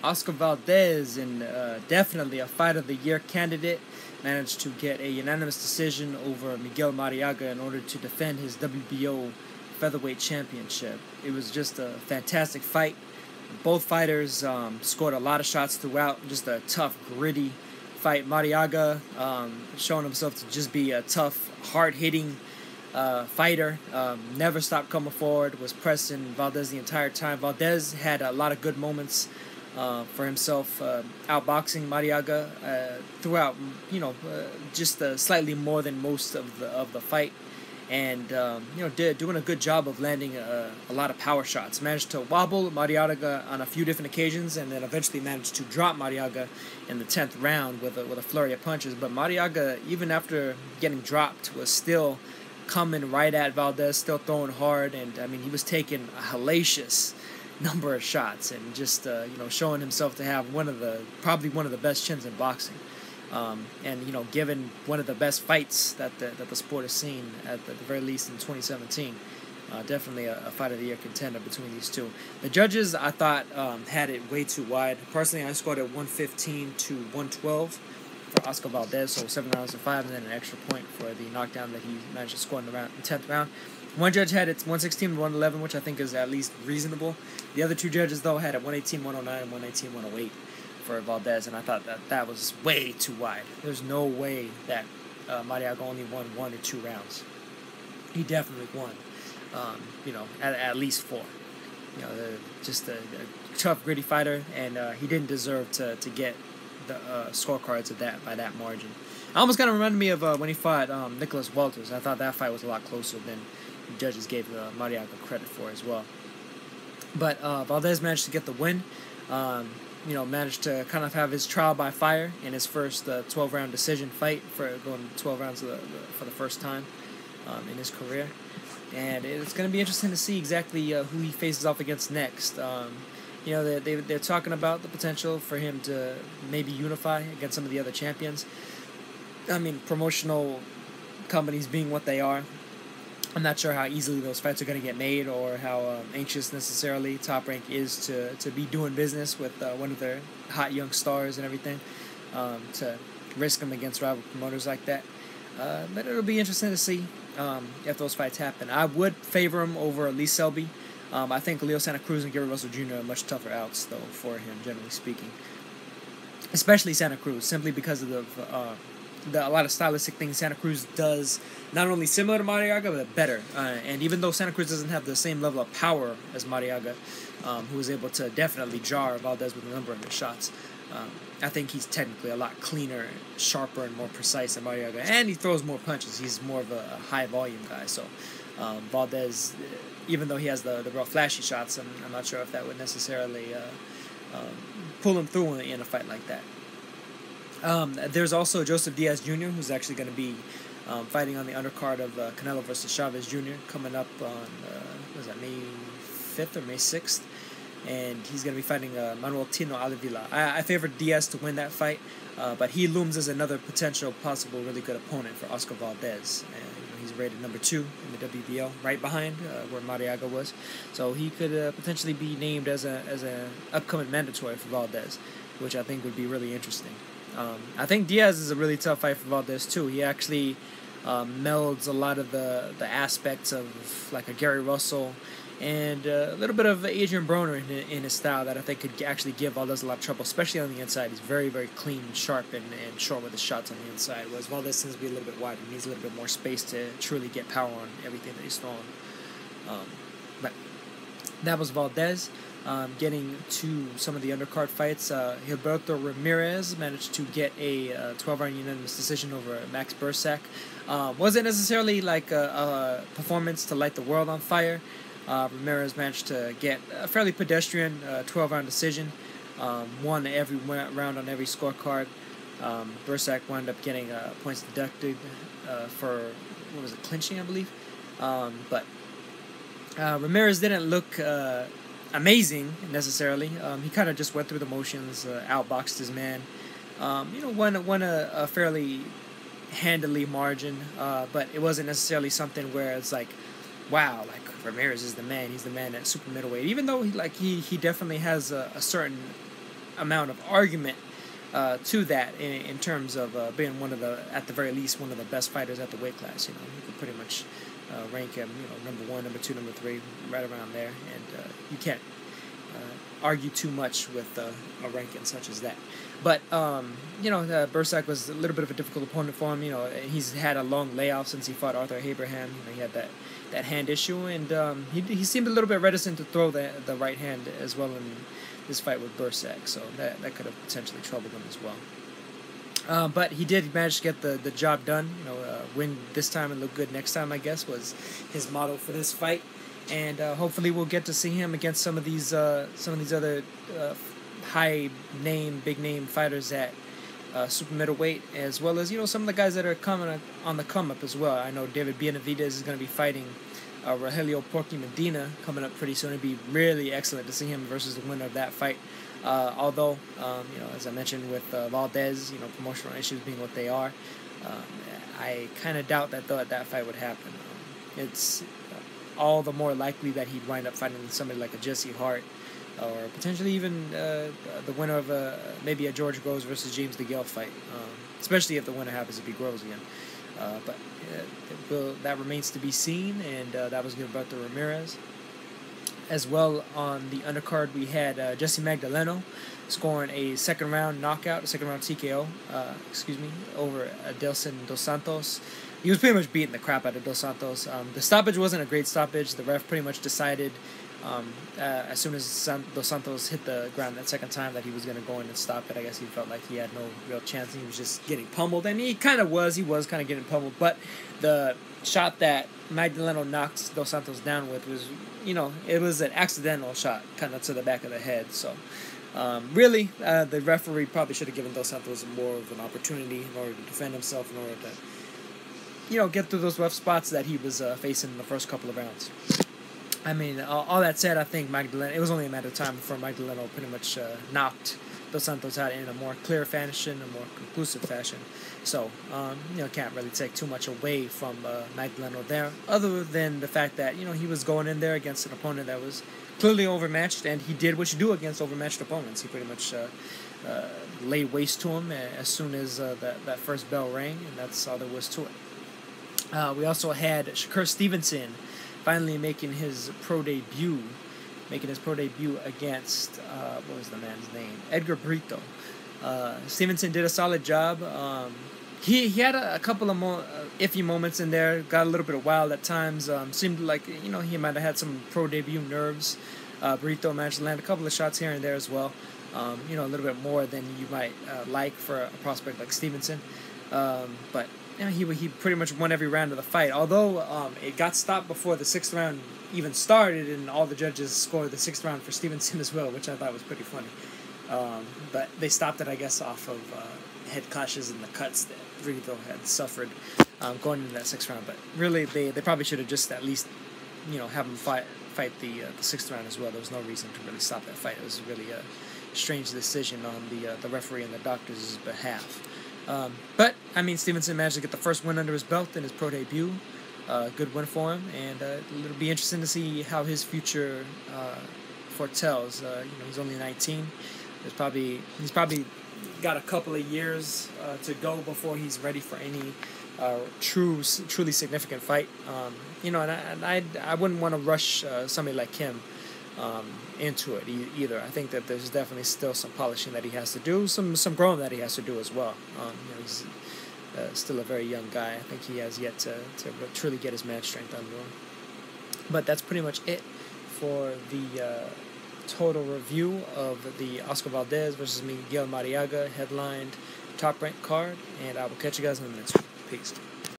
Oscar Valdez, and definitely a Fight of the Year candidate, managed to get a unanimous decision over Miguel Marriaga in order to defend his WBO featherweight championship. It was just a fantastic fight. Both fighters scored a lot of shots throughout. Just a tough, gritty fight. Marriaga showing himself to just be a tough, hard-hitting fighter. Never stopped coming forward. Was pressing Valdez the entire time. Valdez had a lot of good moments for himself, outboxing Marriaga throughout. Just slightly more than most of the fight, and doing a good job of landing a lot of power shots. Managed to wobble Marriaga on a few different occasions, and then eventually managed to drop Marriaga in the 10th round with a flurry of punches. But Marriaga, even after getting dropped, was still coming right at Valdez, still throwing hard, and I mean he was taking a hellacious number of shots, and just showing himself to have probably one of the best chins in boxing. And given one of the best fights that the sport has seen at the very least in 2017, definitely a Fight of the Year contender between these two. The judges, I thought, had it way too wide. Personally, I scored it 115 to 112 for Oscar Valdez, so 7 rounds to 5, and then an extra point for the knockdown that he managed to score in the 10th round. One judge had it 116 to 111, which I think is at least reasonable. The other two judges, though, had it 118, 109, and 119, 108 for Valdez, and I thought that was way too wide. There's no way that Marriaga only won 1 or 2 rounds. He definitely won, at least 4. Just a tough, gritty fighter, and he didn't deserve to get the scorecards by that margin. It almost kind of reminded me of when he fought Nicholas Walters. I thought that fight was a lot closer than the judges gave Marriaga credit for as well. But Valdez managed to get the win. Managed to kind of have his trial by fire in his first 12-round decision fight, for going 12 rounds for the first time in his career. And it's going to be interesting to see exactly who he faces off against next. They're talking about the potential for him to maybe unify against some of the other champions. I mean, promotional companies being what they are, I'm not sure how easily those fights are going to get made, or how anxious necessarily Top Rank is to be doing business with one of their hot young stars and everything, to risk them against rival promoters like that. But it'll be interesting to see if those fights happen. I would favor him over Lee Selby. I think Leo Santa Cruz and Gary Russell Jr. are much tougher outs, though, for him, generally speaking. Especially Santa Cruz, simply because of a lot of stylistic things Santa Cruz does, not only similar to Marriaga, but better. And even though Santa Cruz doesn't have the same level of power as Marriaga, who was able to definitely jar Valdez with a number of his shots, I think he's technically a lot cleaner, sharper, and more precise than Marriaga. And he throws more punches. He's more of a high-volume guy. So Valdez, even though he has the real flashy shots, I'm not sure if that would necessarily pull him through in a fight like that. There's also Joseph Diaz Jr., who's actually going to be fighting on the undercard of Canelo versus Chavez Jr. coming up on, May 5th or May 6th? And he's going to be fighting Manuel Tino Alivilla. I favored Diaz to win that fight, but he looms as another potential, possible, really good opponent for Oscar Valdez. And he's rated number 2 in the WBO, right behind where Marriaga was. So he could potentially be named as a upcoming mandatory for Valdez, which I think would be really interesting. I think Diaz is a really tough fight for Valdez too. He actually melds a lot of the aspects of like a Gary Russell and a little bit of Adrian Broner in his style that I think could actually give Valdez a lot of trouble, especially on the inside. He's very, very clean, sharp, and short with his shots on the inside, whereas Valdez tends to be a little bit wider. He needs a little bit more space to truly get power on everything that he's throwing. But that was Valdez. Getting to some of the undercard fights, Gilberto Ramirez managed to get a 12-round unanimous decision over Max Bursak. Wasn't necessarily like a performance to light the world on fire. Ramirez managed to get a fairly pedestrian 12-round decision, won every round on every scorecard. Bursak wound up getting points deducted for, clinching, I believe. But Ramirez didn't look amazing necessarily. He kind of just went through the motions, outboxed his man. Won a fairly handily margin, but it wasn't necessarily something where it's like, wow, like Ramirez is the man. He's the man at super middleweight. Even though he definitely has a certain amount of argument to that in terms of being one of the, at the very least, one of the best fighters at the weight class. You could pretty much rank him, number 1, number 2, number 3, right around there, and you can't argue too much with a ranking such as that. But Bursak was a little bit of a difficult opponent for him. He's had a long layoff since he fought Arthur Abraham. He had that hand issue, and he seemed a little bit reticent to throw the right hand as well in this fight with Bursak, so that could have potentially troubled him as well. But he did manage to get the job done. Win this time and look good next time, I guess, was his motto for this fight. And hopefully we'll get to see him against some of these other big name fighters at super middleweight, as well as some of the guys that are coming on the come up as well. I know David Benavidez is going to be fighting Rogelio Porky Medina coming up pretty soon. It'd be really excellent to see him versus the winner of that fight. Although, as I mentioned with Valdez, promotional issues being what they are, I kind of doubt that fight would happen. It's all the more likely that he'd wind up fighting somebody like a Jesse Hart, or potentially even the winner of maybe a George Groves versus James DeGale fight, especially if the winner happens to be Groves again. But that remains to be seen, and that was Gilberto Ramirez. As well, on the undercard, we had Jesse Magdaleno scoring a second round TKO, over Adelson Dos Santos. He was pretty much beating the crap out of Dos Santos. The stoppage wasn't a great stoppage. The ref pretty much decided as soon as Dos Santos hit the ground that second time that he was going to go in and stop it. I guess he felt like he had no real chance. He was just getting pummeled, and he kind of was. He was kind of getting pummeled, but the shot that Magdaleno knocked Dos Santos down with was, it was an accidental shot, kind of to the back of the head. So, really, the referee probably should have given Dos Santos more of an opportunity in order to defend himself, in order to, get through those rough spots that he was facing in the first couple of rounds. I mean, all that said, I think it was only a matter of time before Magdaleno pretty much knocked Dos Santos out in a more clear fashion, a more conclusive fashion. So, can't really take too much away from Magdaleno there, other than the fact that, he was going in there against an opponent that was clearly overmatched, and he did what you do against overmatched opponents. He pretty much laid waste to him as soon as that first bell rang, and that's all there was to it. We also had Shakur Stevenson finally making his pro debut against, what was the man's name? Edgar Brito. Stevenson did a solid job. He had a couple of iffy moments in there, got a little bit wild at times, seemed like, he might have had some pro debut nerves. Brito managed to land a couple of shots here and there as well, a little bit more than you might like for a prospect like Stevenson. But he pretty much won every round of the fight, although it got stopped before the 6th round even started, and all the judges scored the 6th round for Stevenson as well, which I thought was pretty funny. But they stopped it, I guess, off of head clashes and the cuts that Brito had suffered going into that 6th round. But really, they probably should have just at least, have him fight the 6th round as well. There was no reason to really stop that fight. It was really a strange decision on the referee and the doctor's behalf. But, Stevenson managed to get the first win under his belt in his pro debut. Good win for him, and it'll be interesting to see how his future foretells. He's only 19. He's probably got a couple of years to go before he's ready for any truly significant fight. And I wouldn't want to rush somebody like him into it either. I think that there's definitely still some polishing that he has to do, some growing that he has to do as well. He's still a very young guy. I think he has yet to truly get his match strength under him. But that's pretty much it for the total review of the Oscar Valdez versus Miguel Marriaga headlined top-ranked card, and I will catch you guys in the next one. Peace.